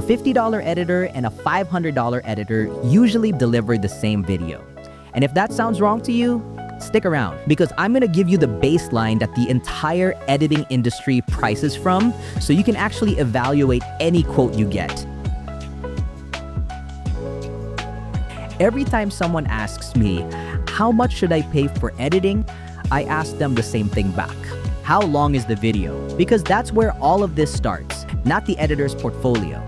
A $50 editor and a $500 editor usually deliver the same video. And if that sounds wrong to you, stick around, because I'm gonna give you the baseline that the entire editing industry prices from, so you can actually evaluate any quote you get. Every time someone asks me, how much should I pay for editing? I ask them the same thing back. How long is the video? Because that's where all of this starts, not the editor's portfolio,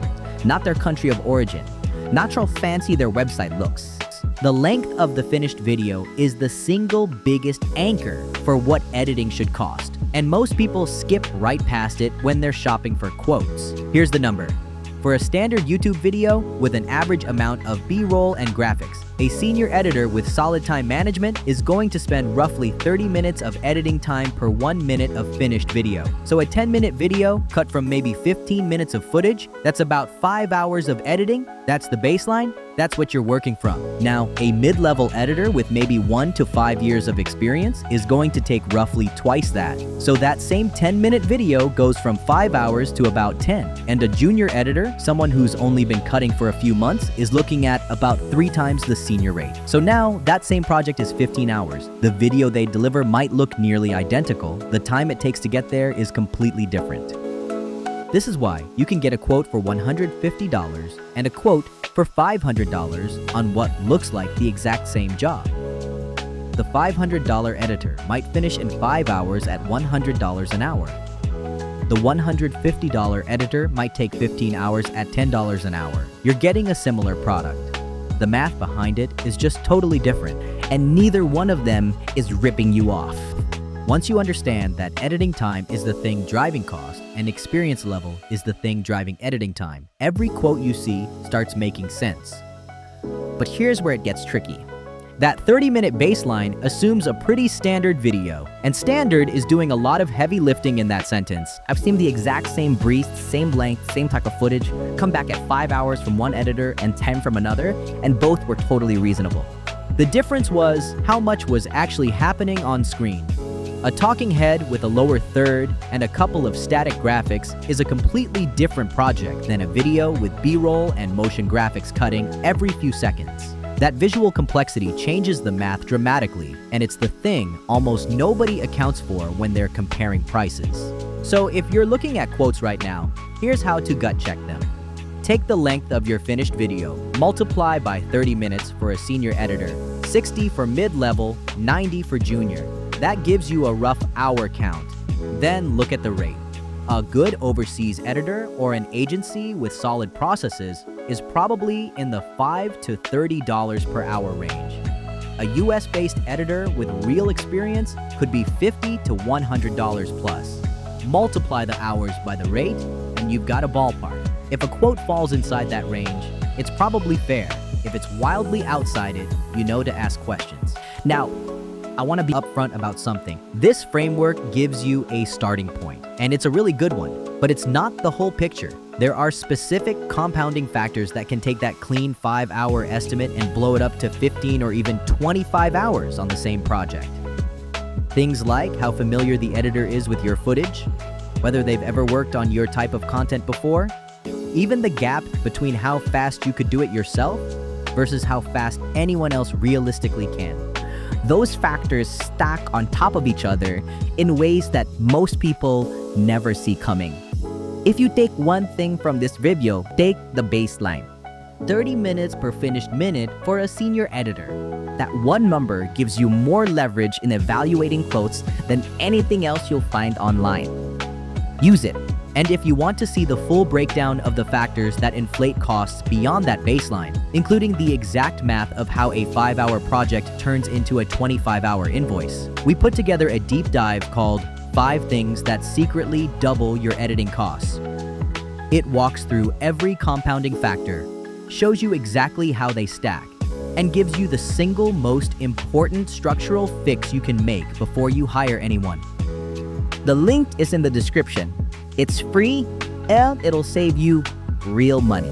not their country of origin, not how fancy their website looks. The length of the finished video is the single biggest anchor for what editing should cost, and most people skip right past it when they're shopping for quotes. Here's the number. For a standard YouTube video with an average amount of B-roll and graphics, a senior editor with solid time management is going to spend roughly 30 minutes of editing time per 1 minute of finished video. So a 10-minute video cut from maybe 15 minutes of footage, that's about 5 hours of editing. That's the baseline. That's what you're working from. Now, a mid-level editor with maybe 1 to 5 years of experience is going to take roughly twice that. So that same 10-minute video goes from 5 hours to about 10. And a junior editor, someone who's only been cutting for a few months, is looking at about 3 times the senior rate. So now, that same project is 15 hours. The video they deliver might look nearly identical. The time it takes to get there is completely different. This is why you can get a quote for $150 and a quote for $500 on what looks like the exact same job. The $500 editor might finish in 5 hours at $100 an hour. The $150 editor might take 15 hours at $10 an hour. You're getting a similar product. The math behind it is just totally different, and neither one of them is ripping you off. Once you understand that editing time is the thing driving cost and experience level is the thing driving editing time, every quote you see starts making sense. But here's where it gets tricky. That 30-minute baseline assumes a pretty standard video, and standard is doing a lot of heavy lifting in that sentence. I've seen the exact same brief, same length, same type of footage come back at 5 hours from one editor and 10 from another, and both were totally reasonable. The difference was how much was actually happening on screen. A talking head with a lower third and a couple of static graphics is a completely different project than a video with B-roll and motion graphics cutting every few seconds. That visual complexity changes the math dramatically, and it's the thing almost nobody accounts for when they're comparing prices. So if you're looking at quotes right now, here's how to gut check them. Take the length of your finished video, multiply by 30 minutes for a senior editor, 60 for mid-level, 90 for junior. That gives you a rough hour count. Then look at the rate. A good overseas editor or an agency with solid processes is probably in the $5 to $30 per hour range. A US-based editor with real experience could be $50 to $100 plus. Multiply the hours by the rate, and you've got a ballpark. If a quote falls inside that range, it's probably fair. If it's wildly outside it, you know to ask questions. Now, I want to be upfront about something. This framework gives you a starting point, and it's a really good one, but it's not the whole picture. There are specific compounding factors that can take that clean 5-hour estimate and blow it up to 15 or even 25 hours on the same project. Things like how familiar the editor is with your footage, whether they've ever worked on your type of content before, even the gap between how fast you could do it yourself versus how fast anyone else realistically can. Those factors stack on top of each other in ways that most people never see coming. If you take one thing from this video, take the baseline. 30 minutes per finished minute for a senior editor. That one number gives you more leverage in evaluating quotes than anything else you'll find online. Use it. And if you want to see the full breakdown of the factors that inflate costs beyond that baseline, including the exact math of how a 5-hour project turns into a 25-hour invoice, we put together a deep dive called 5 Things That Secretly Double Your Editing Costs. It walks through every compounding factor, shows you exactly how they stack, and gives you the single most important structural fix you can make before you hire anyone. The link is in the description. It's free, and it'll save you real money.